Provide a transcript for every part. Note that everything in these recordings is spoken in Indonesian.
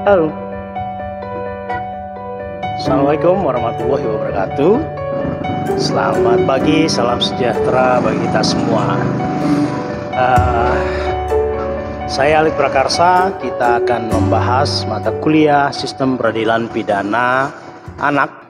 Halo. Assalamualaikum warahmatullahi wabarakatuh. Selamat pagi, salam sejahtera bagi kita semua. Saya Alit Prakarsa. Kita akan membahas mata kuliah Sistem Peradilan Pidana Anak.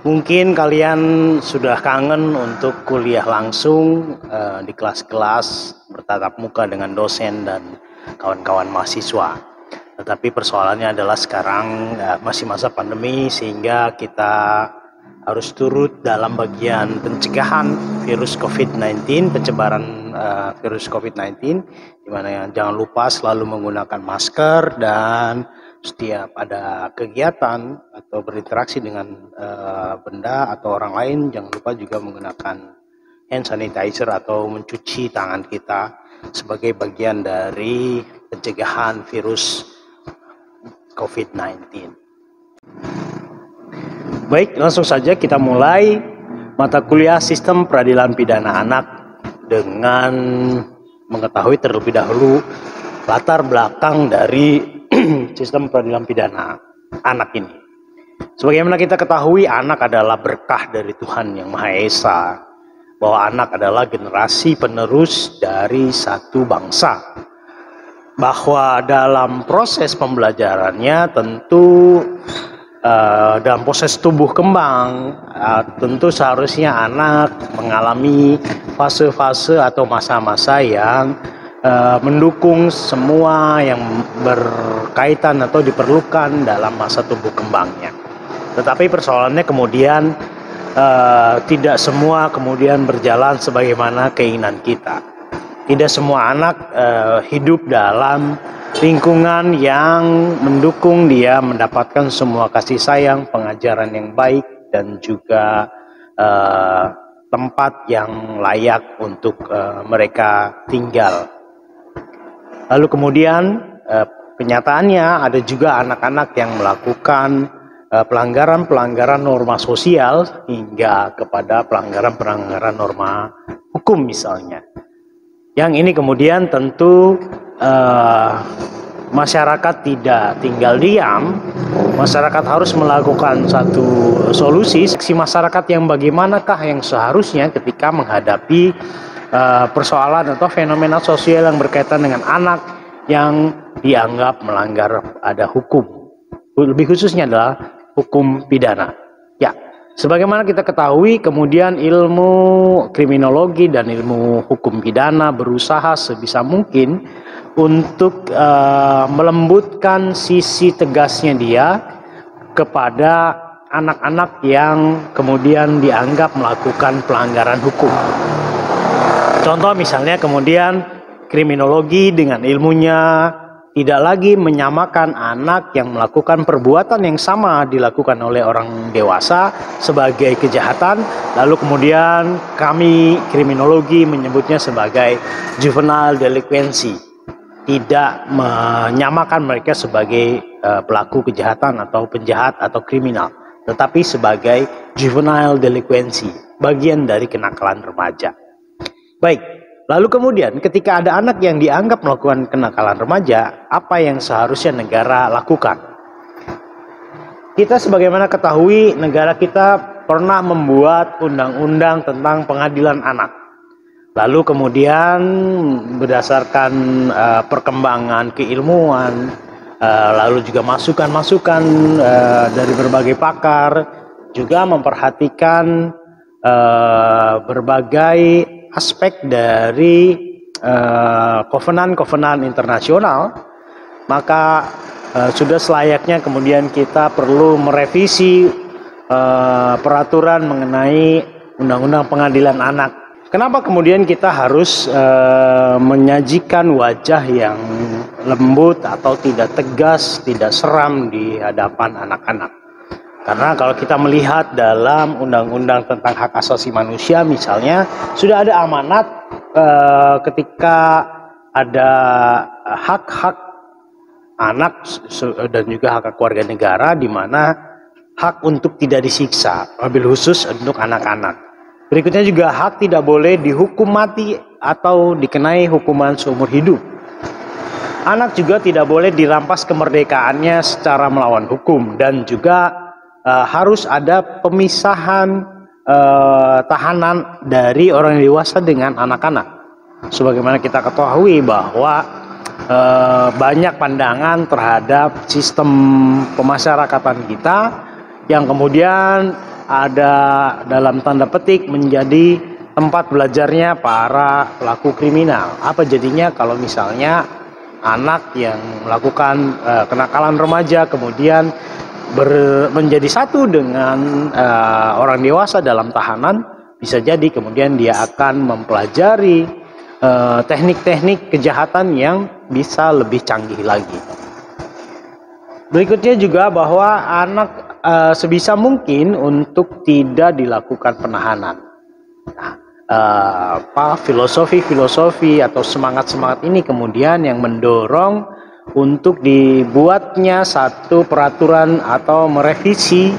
Mungkin kalian sudah kangen untuk kuliah langsung di kelas-kelas bertatap muka dengan dosen dan kawan-kawan mahasiswa. Tetapi persoalannya adalah sekarang masih masa pandemi, sehingga kita harus turut dalam bagian pencegahan virus COVID-19, penyebaran virus COVID-19, di mana jangan lupa selalu menggunakan masker, dan setiap ada kegiatan atau berinteraksi dengan benda atau orang lain, jangan lupa juga menggunakan hand sanitizer atau mencuci tangan kita sebagai bagian dari pencegahan virus COVID-19. Baik, langsung saja kita mulai mata kuliah Sistem Peradilan Pidana Anak dengan mengetahui terlebih dahulu latar belakang dari Sistem Peradilan Pidana Anak ini. Sebagaimana kita ketahui, anak adalah berkah dari Tuhan Yang Maha Esa, bahwa anak adalah generasi penerus dari satu bangsa. Bahwa dalam proses pembelajarannya tentu dalam proses tumbuh kembang tentu seharusnya anak mengalami fase-fase atau masa-masa yang mendukung semua yang berkaitan atau diperlukan dalam masa tumbuh kembangnya. Tetapi persoalannya kemudian tidak semua kemudian berjalan sebagaimana keinginan kita. Tidak semua anak hidup dalam lingkungan yang mendukung dia mendapatkan semua kasih sayang, pengajaran yang baik, dan juga tempat yang layak untuk mereka tinggal. Lalu kemudian kenyataannya ada juga anak-anak yang melakukan pelanggaran-pelanggaran norma sosial hingga kepada pelanggaran-pelanggaran norma hukum misalnya. Yang ini kemudian tentu masyarakat tidak tinggal diam, masyarakat harus melakukan satu solusi. Si masyarakat yang bagaimanakah yang seharusnya ketika menghadapi persoalan atau fenomena sosial yang berkaitan dengan anak yang dianggap melanggar ada hukum, lebih khususnya adalah hukum pidana. Ya, sebagaimana kita ketahui, kemudian ilmu kriminologi dan ilmu hukum pidana berusaha sebisa mungkin untuk melembutkan sisi tegasnya dia kepada anak-anak yang kemudian dianggap melakukan pelanggaran hukum. Contoh misalnya kemudian kriminologi dengan ilmunya tidak lagi menyamakan anak yang melakukan perbuatan yang sama dilakukan oleh orang dewasa sebagai kejahatan, lalu kemudian kami kriminologi menyebutnya sebagai juvenile delinquency, tidak menyamakan mereka sebagai pelaku kejahatan atau penjahat atau kriminal, tetapi sebagai juvenile delinquency, bagian dari kenakalan remaja. Baik. Lalu kemudian ketika ada anak yang dianggap melakukan kenakalan remaja, apa yang seharusnya negara lakukan? Kita sebagaimana ketahui, negara kita pernah membuat undang-undang tentang pengadilan anak. Lalu kemudian berdasarkan perkembangan keilmuan, lalu juga masukan-masukan dari berbagai pakar, juga memperhatikan berbagai aspek dari kovenan-kovenan internasional, maka sudah selayaknya kemudian kita perlu merevisi peraturan mengenai undang-undang pengadilan anak. Kenapa kemudian kita harus menyajikan wajah yang lembut atau tidak tegas, tidak seram di hadapan anak-anak? Karena kalau kita melihat dalam undang-undang tentang hak asasi manusia misalnya, sudah ada amanat ketika ada hak-hak anak dan juga hak warga negara, di mana hak untuk tidak disiksa, wabil khusus untuk anak-anak. Berikutnya juga hak tidak boleh dihukum mati atau dikenai hukuman seumur hidup. Anak juga tidak boleh dirampas kemerdekaannya secara melawan hukum, dan juga harus ada pemisahan tahanan dari orang dewasa dengan anak-anak. Sebagaimana kita ketahui bahwa banyak pandangan terhadap sistem pemasyarakatan kita yang kemudian ada dalam tanda petik menjadi tempat belajarnya para pelaku kriminal. Apa jadinya kalau misalnya anak yang melakukan kenakalan remaja kemudian menjadi satu dengan orang dewasa dalam tahanan, bisa jadi kemudian dia akan mempelajari teknik-teknik kejahatan yang bisa lebih canggih lagi. Berikutnya juga bahwa anak sebisa mungkin untuk tidak dilakukan penahanan. Filosofi atau semangat-semangat ini kemudian yang mendorong untuk dibuatnya satu peraturan atau merevisi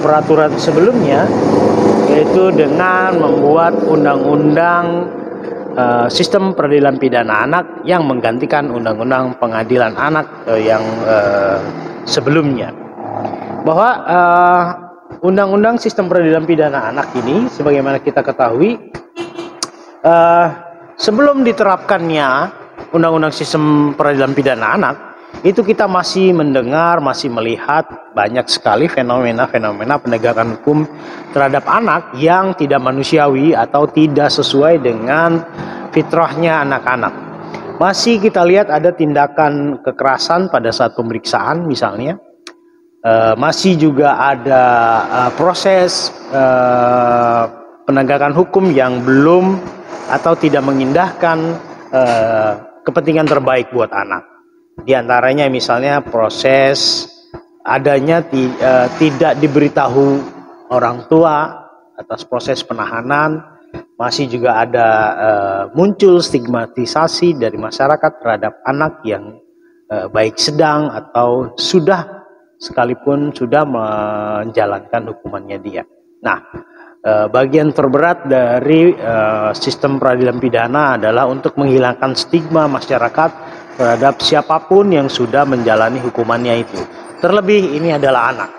peraturan sebelumnya, yaitu dengan membuat undang-undang sistem peradilan pidana anak yang menggantikan undang-undang pengadilan anak yang sebelumnya. Bahwa undang-undang sistem peradilan pidana anak ini, sebagaimana kita ketahui, sebelum diterapkannya undang-undang sistem peradilan pidana anak, itu kita masih mendengar, masih melihat banyak sekali fenomena-fenomena penegakan hukum terhadap anak yang tidak manusiawi atau tidak sesuai dengan fitrahnya anak-anak. Masih kita lihat ada tindakan kekerasan pada saat pemeriksaan misalnya. Masih juga ada proses penegakan hukum yang belum atau tidak mengindahkan kepentingan terbaik buat anak. Di antaranya misalnya proses adanya tidak diberitahu orang tua atas proses penahanan. Masih juga ada muncul stigmatisasi dari masyarakat terhadap anak yang baik sedang atau sekalipun sudah menjalankan hukumannya dia. Nah, bagian terberat dari sistem peradilan pidana adalah untuk menghilangkan stigma masyarakat terhadap siapapun yang sudah menjalani hukumannya itu. Terlebih ini adalah anak.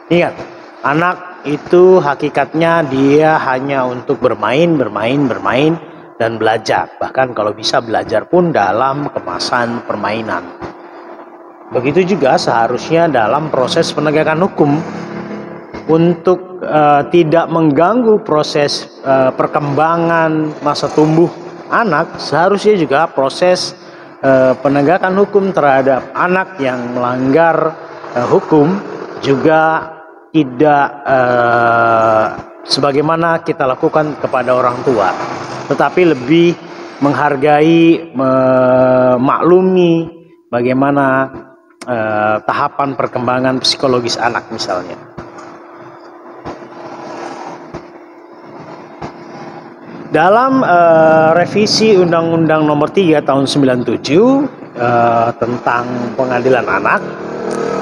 Ingat, anak itu hakikatnya dia hanya untuk bermain dan belajar. Bahkan kalau bisa belajar pun dalam kemasan permainan. Begitu juga seharusnya dalam proses penegakan hukum, untuk tidak mengganggu proses perkembangan masa tumbuh anak, seharusnya juga proses penegakan hukum terhadap anak yang melanggar hukum juga tidak sebagaimana kita lakukan kepada orang tua, tetapi lebih menghargai, memaklumi bagaimana tahapan perkembangan psikologis anak misalnya. Dalam revisi Undang-Undang Nomor 3 Tahun 97 tentang pengadilan anak,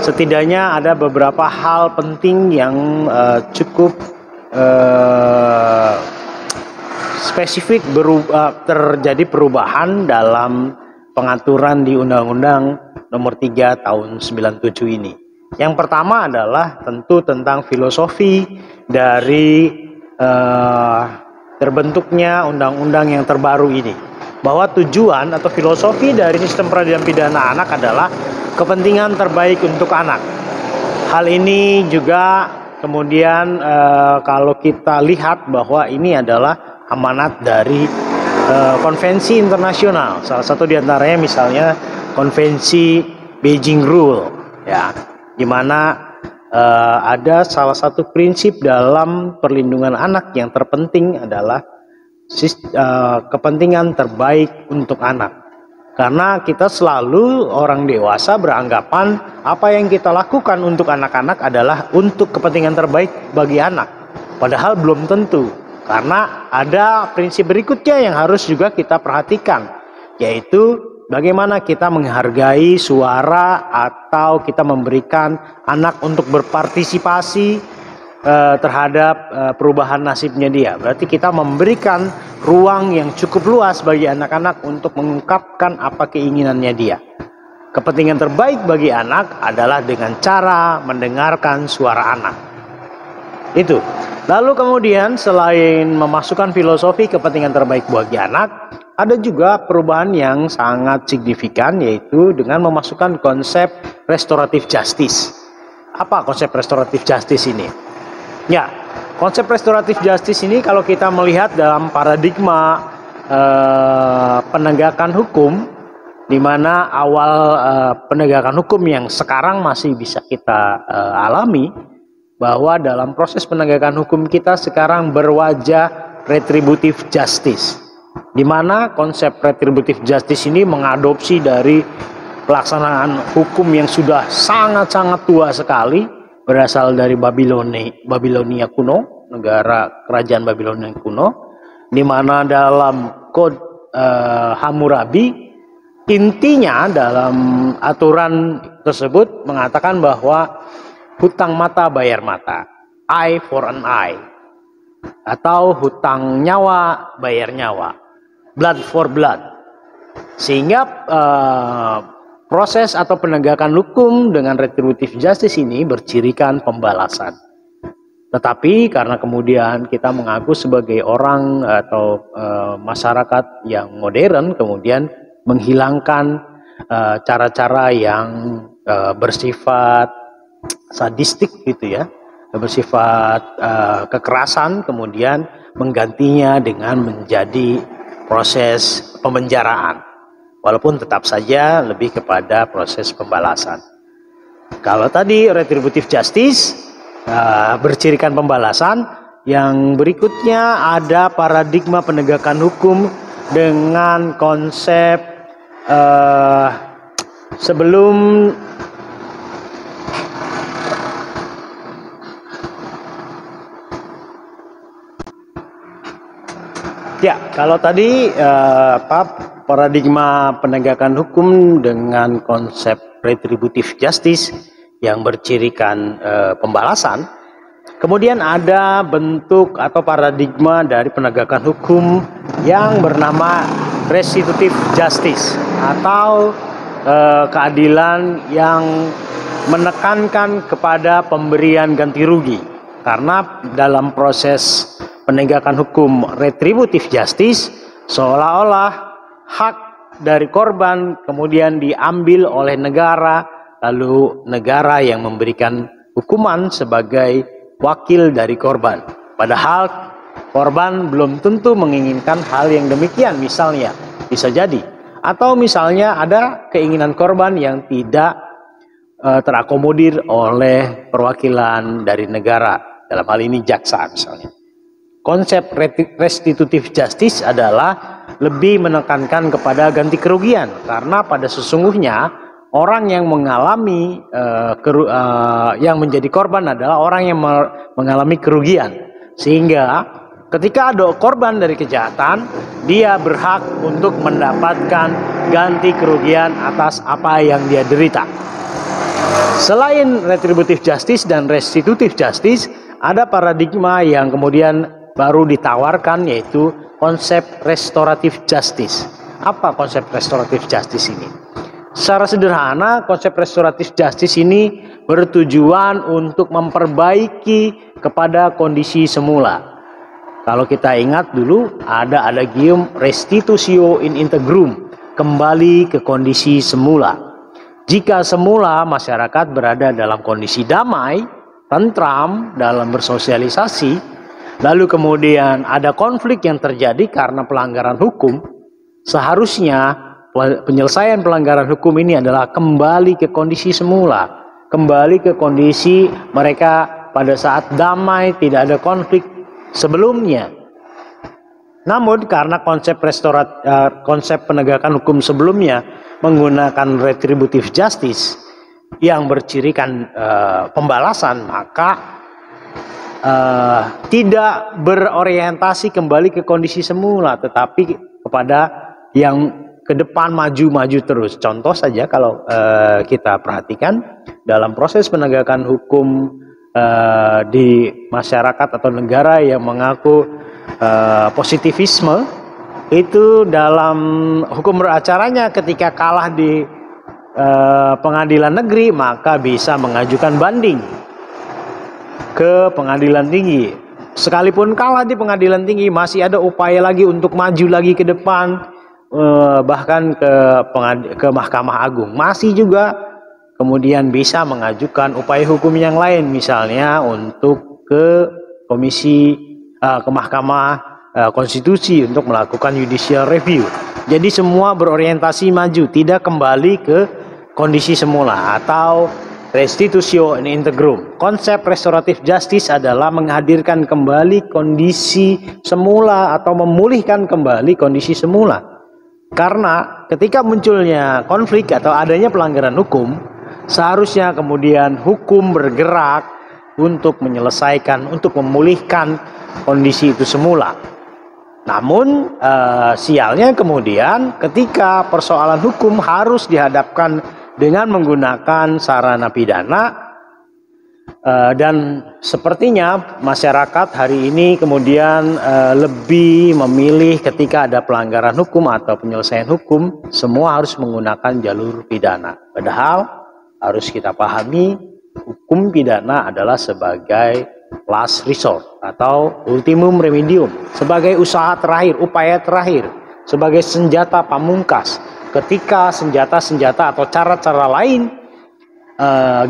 setidaknya ada beberapa hal penting yang cukup spesifik terjadi perubahan dalam pengaturan di Undang-Undang Nomor 3 Tahun 97 ini. Yang pertama adalah tentu tentang filosofi dari terbentuknya undang-undang yang terbaru ini. Bahwa tujuan atau filosofi dari sistem peradilan pidana anak adalah kepentingan terbaik untuk anak. Hal ini juga kemudian kalau kita lihat bahwa ini adalah amanat dari konvensi internasional. Salah satu diantaranya misalnya konvensi Beijing Rule, ya, di mana ada salah satu prinsip dalam perlindungan anak yang terpenting adalah kepentingan terbaik untuk anak. Karena kita selalu orang dewasa beranggapan apa yang kita lakukan untuk anak-anak adalah untuk kepentingan terbaik bagi anak. Padahal belum tentu. Karena ada prinsip berikutnya yang harus juga kita perhatikan, yaitu bagaimana kita menghargai suara atau kita memberikan anak untuk berpartisipasi terhadap perubahan nasibnya dia. Berarti kita memberikan ruang yang cukup luas bagi anak-anak untuk mengungkapkan apa keinginannya dia. kepentingan terbaik bagi anak adalah dengan cara mendengarkan suara anak. Itu. Lalu kemudian selain memasukkan filosofi kepentingan terbaik bagi anak, ada juga perubahan yang sangat signifikan, yaitu dengan memasukkan konsep restoratif justice. Apa konsep restoratif justice ini? Ya, konsep restoratif justice ini kalau kita melihat dalam paradigma penegakan hukum, di mana awal penegakan hukum yang sekarang masih bisa kita alami, bahwa dalam proses penegakan hukum kita sekarang berwajah retributive justice, di mana konsep retributive justice ini mengadopsi dari pelaksanaan hukum yang sudah sangat-sangat tua sekali, berasal dari Babilonia kuno, negara kerajaan Babilonia kuno, di mana dalam kode Hammurabi, intinya dalam aturan tersebut mengatakan bahwa hutang mata bayar mata, eye for an eye, atau hutang nyawa bayar nyawa, blood for blood. Sehingga proses atau penegakan hukum dengan retributive justice ini bercirikan pembalasan. Tetapi karena kemudian kita mengaku sebagai orang atau masyarakat yang modern, kemudian menghilangkan cara-cara yang bersifat sadistik gitu ya, bersifat kekerasan, kemudian menggantinya dengan menjadi proses pemenjaraan, walaupun tetap saja lebih kepada proses pembalasan. Kalau tadi retributive justice bercirikan pembalasan, yang berikutnya ada paradigma penegakan hukum dengan konsep sebelum ya, kalau tadi paradigma penegakan hukum dengan konsep retributive justice yang bercirikan pembalasan, kemudian ada bentuk atau paradigma dari penegakan hukum yang bernama restitutive justice, atau keadilan yang menekankan kepada pemberian ganti rugi. Karena dalam proses penegakan hukum retributive justice, seolah-olah hak dari korban kemudian diambil oleh negara, lalu negara yang memberikan hukuman sebagai wakil dari korban. Padahal korban belum tentu menginginkan hal yang demikian, misalnya bisa jadi. Atau misalnya ada keinginan korban yang tidak terakomodir oleh perwakilan dari negara, dalam hal ini jaksa misalnya. Konsep restitutive justice adalah lebih menekankan kepada ganti kerugian, karena pada sesungguhnya orang yang mengalami yang menjadi korban adalah orang yang mengalami kerugian, sehingga ketika ada korban dari kejahatan, dia berhak untuk mendapatkan ganti kerugian atas apa yang dia derita. Selain retributive justice dan restitutive justice, ada paradigma yang kemudian baru ditawarkan, yaitu konsep restoratif justice. Apa konsep restoratif justice ini? Secara sederhana, konsep restoratif justice ini bertujuan untuk memperbaiki kepada kondisi semula. Kalau kita ingat dulu, ada adagium restitutio in integrum, kembali ke kondisi semula. Jika semula masyarakat berada dalam kondisi damai, tentram dalam bersosialisasi, lalu kemudian ada konflik yang terjadi karena pelanggaran hukum, seharusnya penyelesaian pelanggaran hukum ini adalah kembali ke kondisi semula, kembali ke kondisi mereka pada saat damai, tidak ada konflik sebelumnya. Namun karena konsep penegakan hukum sebelumnya menggunakan retributive justice yang bercirikan pembalasan, maka tidak berorientasi kembali ke kondisi semula, tetapi kepada yang ke depan, maju-maju terus. Contoh saja kalau kita perhatikan dalam proses penegakan hukum di masyarakat atau negara yang mengaku positivisme, itu dalam hukum beracaranya ketika kalah di pengadilan negeri, maka bisa mengajukan banding ke pengadilan tinggi. Sekalipun kalah di pengadilan tinggi, masih ada upaya lagi untuk maju lagi ke depan, bahkan ke Mahkamah Agung. Masih juga kemudian bisa mengajukan upaya hukum yang lain, misalnya untuk ke Mahkamah Konstitusi untuk melakukan judicial review. Jadi semua berorientasi maju, tidak kembali ke kondisi semula atau restitutio in integrum. Konsep restoratif justice adalah menghadirkan kembali kondisi semula atau memulihkan kembali kondisi semula. Karena ketika munculnya konflik atau adanya pelanggaran hukum, seharusnya kemudian hukum bergerak untuk menyelesaikan, untuk memulihkan kondisi itu semula. Namun sialnya kemudian ketika persoalan hukum harus dihadapkan dengan menggunakan sarana pidana, dan sepertinya masyarakat hari ini kemudian lebih memilih ketika ada pelanggaran hukum atau penyelesaian hukum, semua harus menggunakan jalur pidana. Padahal harus kita pahami, hukum pidana adalah sebagai last resort atau ultimum remedium, sebagai usaha terakhir, upaya terakhir, sebagai senjata pamungkas. Ketika senjata-senjata atau cara-cara lain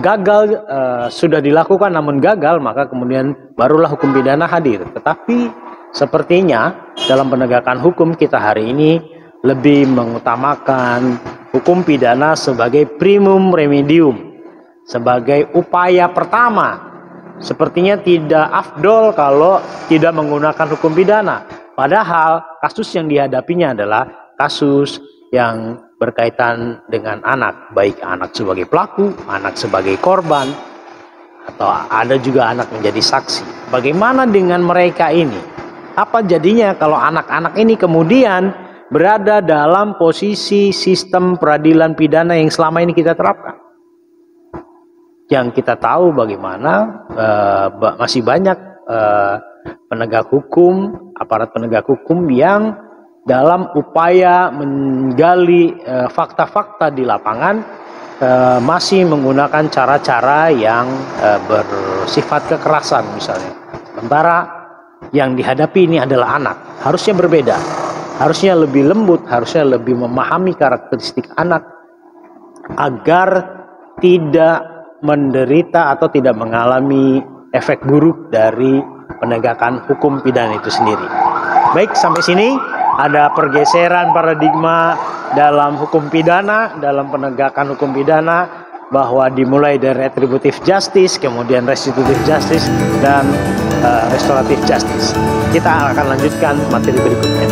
gagal, sudah dilakukan namun gagal, maka kemudian barulah hukum pidana hadir. Tetapi sepertinya dalam penegakan hukum kita hari ini lebih mengutamakan hukum pidana sebagai primum remedium, sebagai upaya pertama. Sepertinya tidak afdol kalau tidak menggunakan hukum pidana. Padahal kasus yang dihadapinya adalah kasus yang berkaitan dengan anak, baik anak sebagai pelaku, anak sebagai korban, atau ada juga anak menjadi saksi. Bagaimana dengan mereka ini? Apa jadinya kalau anak-anak ini kemudian berada dalam posisi sistem peradilan pidana yang selama ini kita terapkan? Yang kita tahu bagaimana masih banyak penegak hukum, aparat penegak hukum yang dalam upaya menggali fakta-fakta di lapangan masih menggunakan cara-cara yang bersifat kekerasan misalnya. Sementara yang dihadapi ini adalah anak, harusnya berbeda, harusnya lebih lembut, harusnya lebih memahami karakteristik anak agar tidak menderita atau tidak mengalami efek buruk dari penegakan hukum pidana itu sendiri. Baik, sampai sini ada pergeseran paradigma dalam hukum pidana, dalam penegakan hukum pidana, bahwa dimulai dari retributive justice, kemudian restitutive justice, dan restorative justice. Kita akan lanjutkan materi berikutnya.